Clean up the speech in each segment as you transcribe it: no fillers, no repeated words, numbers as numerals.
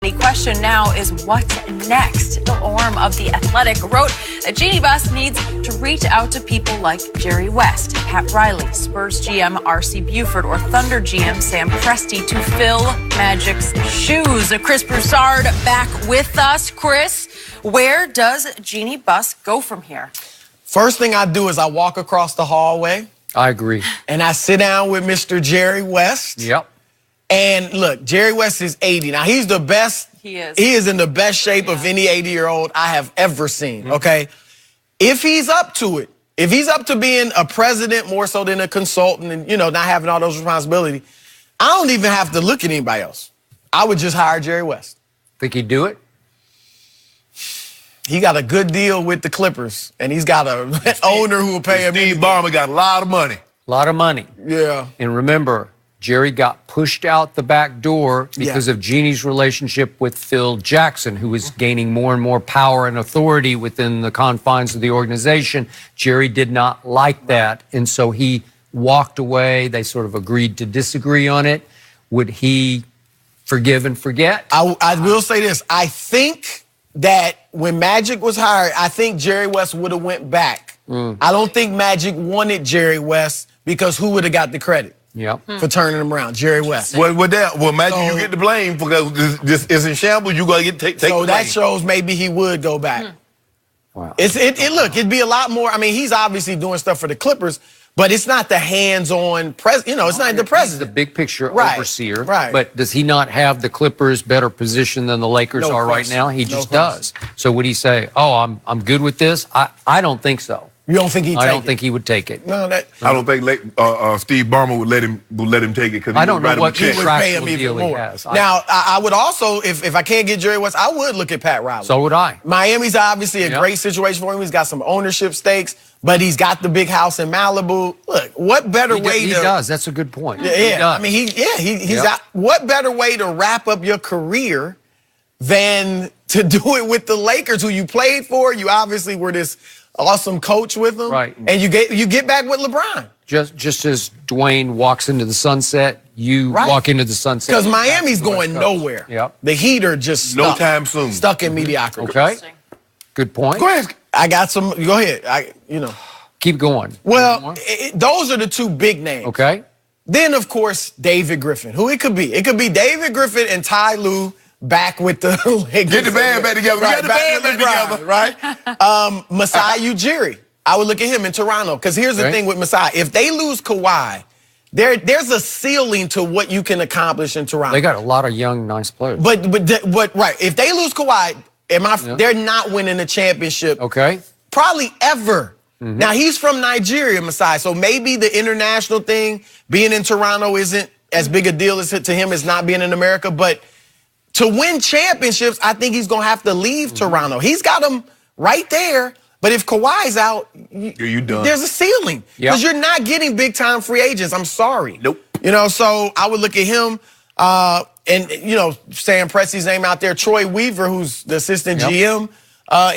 The question now is what's next? The arm of The Athletic wrote that Jeannie Buss needs to reach out to people like Jerry West, Pat Riley, Spurs GM R.C. Buford, or Thunder GM Sam Presti to fill Magic's shoes. Chris Broussard back with us. Chris, where does Jeannie Buss go from here? First thing I do is I walk across the hallway. I agree. And I sit down with Mr. Jerry West. Yep. And look, Jerry West is 80. Now, he's the best. He is. He is in the best shape of any 80-year-old I have ever seen, okay? If he's up to it, if he's up to being a president more so than a consultant and, you know, not having all those responsibilities, I don't even have to look at anybody else. I would just hire Jerry West. Think he'd do it? He got a good deal with the Clippers, and he's got an owner who will pay him. Steve Ballmer got a lot of money. A lot of money. Yeah. And remember, Jerry got pushed out the back door because of Jeannie's relationship with Phil Jackson, who was gaining more and more power and authority within the confines of the organization. Jerry did not like that, and so he walked away. They sort of agreed to disagree on it. Would he forgive and forget? I will say this. I think that when Magic was hired, I think Jerry West would have went back. I don't think Magic wanted Jerry West because who would have got the credit? For turning him around, Jerry West. Well, Magic, you get the blame because this is in shambles. You gotta take the blame. So that shows maybe he would go back. Wow. Look, it'd be a lot more. I mean, he's obviously doing stuff for the Clippers, but it's not the hands-on president. You know, it's not the president. He's the big picture overseer. Right. But does he not have the Clippers better position than the Lakers are right now? He just does. So would he say, "Oh, I'm good with this"? I don't think so. You don't think he'd take it? I don't think he would take it. No, I don't think Steve Ballmer would let him take it because I don't know what he would pay him even more. Has. Now, I would also, if I can't get Jerry West, I would look at Pat Riley. So would I. Miami's obviously a great situation for him. He's got some ownership stakes, but he's got the big house in Malibu. Look, what better way to... He does. That's a good point. Yeah, I mean, he's got... What better way to wrap up your career than to do it with the Lakers, who you played for? You obviously were this awesome coach with them. Right. And you get back with LeBron. Just as Dwayne walks into the sunset, you walk into the sunset. Because Miami's going nowhere. Yep. The Heat are just stuck. No time soon. Stuck in mediocrity. Okay. Good point. Go ahead. I got some. Go ahead. Keep going. Well, those are the two big names. Okay. Then, of course, David Griffin. Who it could be. It could be David Griffin and Ty Lue back with the Lakers. Get the band back together. Right, Get the band back together. Right? Masai Ujiri. I would look at him in Toronto. Because here's the thing with Masai. If they lose Kawhi, there's a ceiling to what you can accomplish in Toronto. They got a lot of young, nice players. But right. If they lose Kawhi, they're not winning a championship. Okay. Probably ever. Now, he's from Nigeria, Masai. So maybe the international thing, being in Toronto, isn't as big a deal as to him as not being in America. But to win championships, I think he's going to have to leave Toronto. He's got them right there. But if Kawhi's out, you done. There's a ceiling. Because you're not getting big-time free agents. I'm sorry. Nope. So I would look at him and, Sam Presti's name out there. Troy Weaver, who's the assistant GM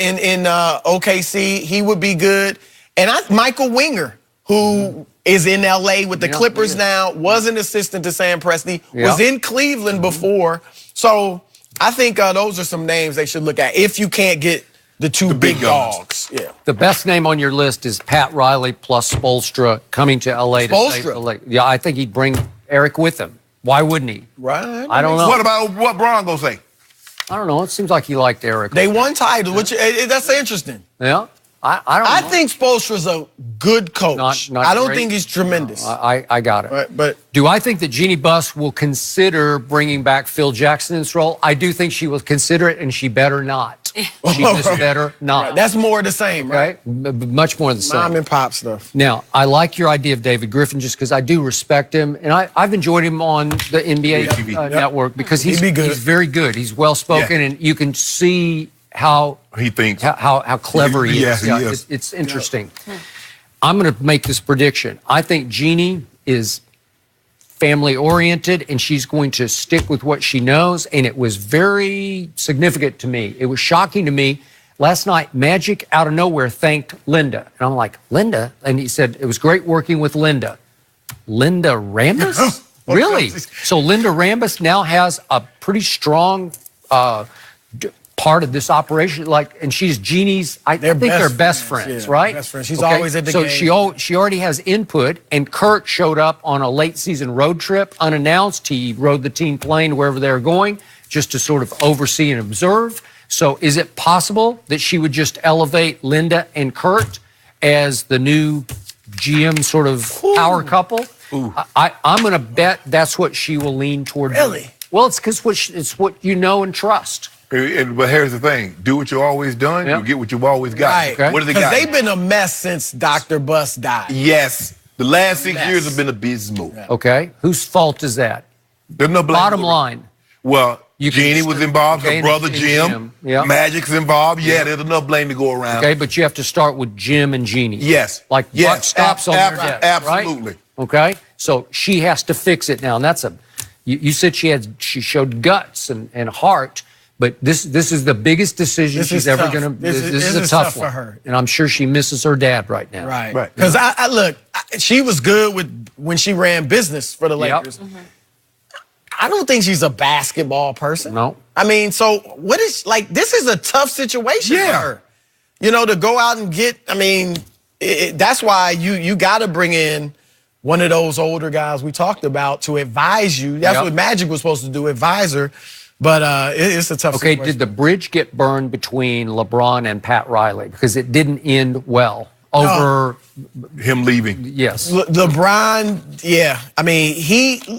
in OKC, he would be good. And Michael Winger, who is in L.A. with the Clippers now, was an assistant to Sam Presti, was in Cleveland before. So I think those are some names they should look at if you can't get the two big dogs. Yeah. The best name on your list is Pat Riley plus Spoelstra coming to L.A. to save the Lakers. Yeah, I think he'd bring Eric with him. Why wouldn't he? Right. I don't know. What about what Bron gonna say? I don't know. It seems like he liked Eric. They won titles, which that's interesting. Yeah. I don't know. I think Spoelstra's a good coach. Not I don't great. think he's tremendous. No, I got it. Right, but do I think that Jeannie Buss will consider bringing back Phil Jackson in this role? I do think she will consider it, and she better not. She just better not. Right, that's more of the same, right? Much more of the same. Mom and pop stuff. Now, I like your idea of David Griffin just because I do respect him, and I've enjoyed him on the NBA network because he's very good. He's well-spoken, and you can see how he thinks, how clever he is. He is. It's interesting. I'm going to make this prediction. I think Jeannie is family-oriented, and she's going to stick with what she knows, and it was very significant to me. It was shocking to me. Last night, Magic, out of nowhere, thanked Linda. And I'm like, Linda? And he said, it was great working with Linda. Linda Rambis? Really? So Linda Rambis now has a pretty strong part of this operation. Like, and she's Jeannie's. I think they're best friends, yeah, right? Best friends. She's always at the game. So she already has input. And Kurt showed up on a late season road trip unannounced. He rode the team plane wherever they were going, just to sort of oversee and observe. So is it possible that she would just elevate Linda and Kurt as the new GM sort of power couple? I'm going to bet that's what she will lean toward. Really? Doing. Well, it's because it's what you know and trust. But here's the thing: do what you've always done, Yep. you get what you've always got. Right. Okay. What do they Because got? they've been a mess since Dr. Buss died. Yes, the last 6 Mess. years have been abysmal. Okay, whose fault is that? There's no blame. Bottom line. Well, You can Jeannie just- was involved, okay, her brother and Jim. Jim, yeah. Magic's involved. Yeah, there's enough blame to go around. Okay, but you have to start with Jim and Jeannie. Yes. Like Yes. buck stops on their desk, absolutely. right? Okay, so she has to fix it now. And that's you said she showed guts and heart, but this is the biggest decision This she's is ever tough. going to. This This is a is tough tough for one her. and I'm sure she misses her dad right now. Right. Because she was good when she ran business for the Yep. Lakers. I don't think she's a basketball person. No. I mean, so what is, like, this is a tough situation for Yeah. her. You know, to go out and get, I mean, that's why you got to bring in one of those older guys we talked about to advise you. That's Yep. what Magic was supposed to do, advise her. But it's a tough Okay, situation. did the bridge get burned between LeBron and Pat Riley? Because it didn't end well over, Him leaving. yes. LeBron, yeah. I mean,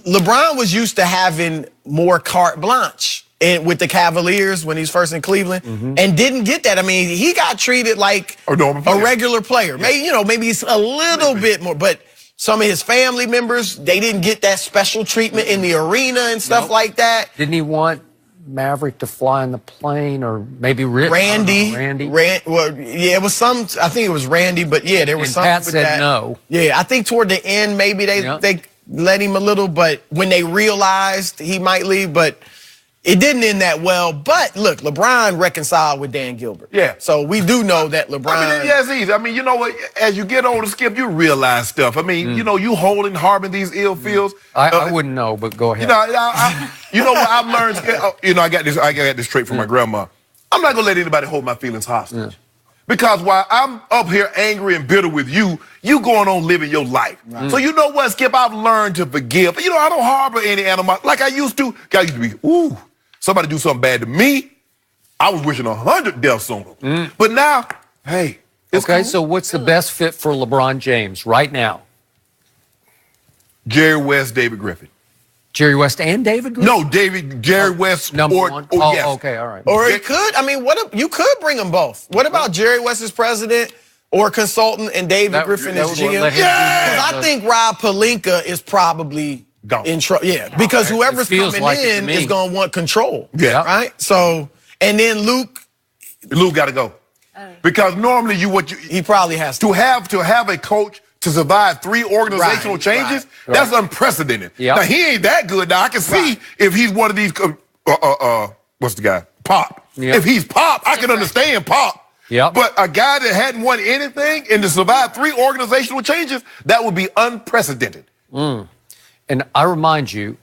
LeBron was used to having more carte blanche with the Cavaliers when he's first in Cleveland, and didn't get that. I mean, he got treated like A normal player. a regular player. Maybe, maybe he's a little bit more, but some of his family members, they didn't get that special treatment in the arena and stuff like that. Didn't he want Maverick to fly in the plane, or maybe Rick? Randy. Randy. Well, yeah, it was some. I think it was Randy, but yeah, there was And something Pat with said that. no. Yeah, I think toward the end maybe they let him a little, but when they realized he might leave, but it didn't end that well. But look, LeBron reconciled with Dan Gilbert. Yeah. So we do know that LeBron. I mean, yeah, it's easy. I mean, you know what? As you get older, Skip, you realize stuff. I mean, you know, you harboring these ill feels. I wouldn't know, but go ahead. You know what I've learned? You know, I got this trait from my grandma. I'm not gonna let anybody hold my feelings hostage. Because while I'm up here angry and bitter with you going on living your life. So you know what, Skip? I've learned to forgive. You know, I don't harbor any animal like I used to. I used to be, somebody do something bad to me, I was wishing 100 deaths on them. But now, hey, it's Okay, cool. so what's the best fit for LeBron James right now? Jerry West, David Griffin. Jerry West and David Griffin? No, Jerry West. Number or, one? Or, Oh, yes. okay, all right. Or it could. I mean, you could bring them both. What about Jerry West as president or consultant and David Griffin that as would GM? let him do that. Because I think Rob Pelinka is probably Gone. in trouble. Yeah, because whoever's feels coming like it to in me. is going to want control. Yeah. Right? So, and then Luke, Lou got to go. Because normally he probably has to. to have a coach to survive 3 organizational Right, changes, that's unprecedented. Yep. Now, he ain't that good. Now, I can see if he's one of these, what's the guy? Pop. Yep. If he's Pop, I can understand Pop. Yep. But a guy that hadn't won anything and to survive 3 organizational changes, that would be unprecedented. And I remind you,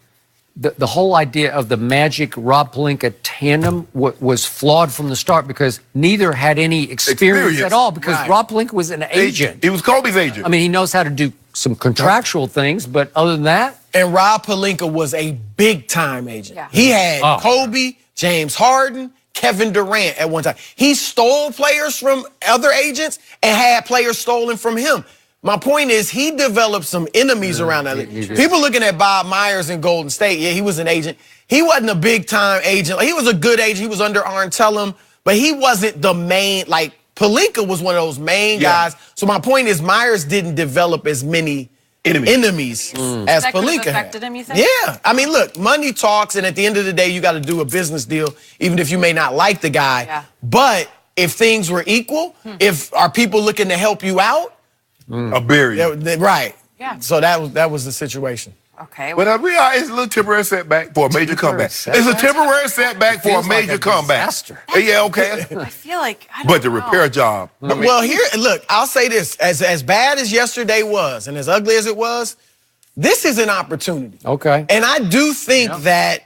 the whole idea of the Magic Rob Pelinka tandem was flawed from the start because neither had any experience at all. Because Right. Rob Pelinka was an agent. He was Kobe's agent. I mean, he knows how to do some contractual things, but other than that, And Rob Pelinka was a big time agent. Yeah. He had Oh. Kobe, James Harden, Kevin Durant at one time. He stole players from other agents and had players stolen from him. My point is, he developed some enemies around that. he did. People looking at Bob Myers in Golden State, yeah, he was an agent. He wasn't a big time agent. Like, he was a good agent. He was under Arntellum, but he wasn't the main. Like, Pelinka was one of those main guys. So my point is, Myers didn't develop as many enemies as That could have Pelinka had. affected him, you think? Yeah. I mean, look, money talks, and at the end of the day, you got to do a business deal, even if you may not like the guy. Yeah. But if things were equal, if are people looking to help you out, A berry. right. Yeah. So that was the situation. Okay. But it's a little temporary setback for a major comeback. setback? It's a temporary setback for a feels like major a comeback. disaster. Yeah, okay. I feel like I don't But the know. repair job. I mean, Well, look, I'll say this. As bad as yesterday was, and as ugly as it was, this is an opportunity. okay. And I do think that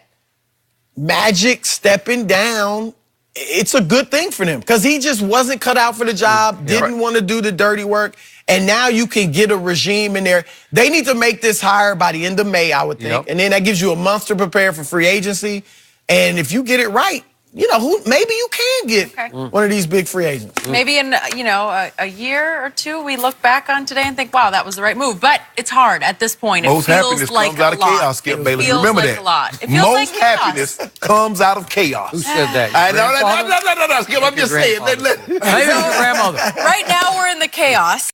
Magic stepping down, it's a good thing for them because he just wasn't cut out for the job, didn't want to do the dirty work. And now you can get a regime in there. They need to make this hire by the end of May, I would think. And then that gives you a month to prepare for free agency. And if you get it right, you know, maybe you can get one of these big free agents. Maybe in, you know, a year or two, we look back on today and think, wow, that was the right move. But it's hard at this point. Most it feels happiness like comes out of chaos, Skip Bayless. Remember that. A lot. It feels Most like chaos. happiness comes out of chaos. Who said that? I know, no, Skip, I'm just saying. Maybe your grandmother. Right now, we're in the chaos.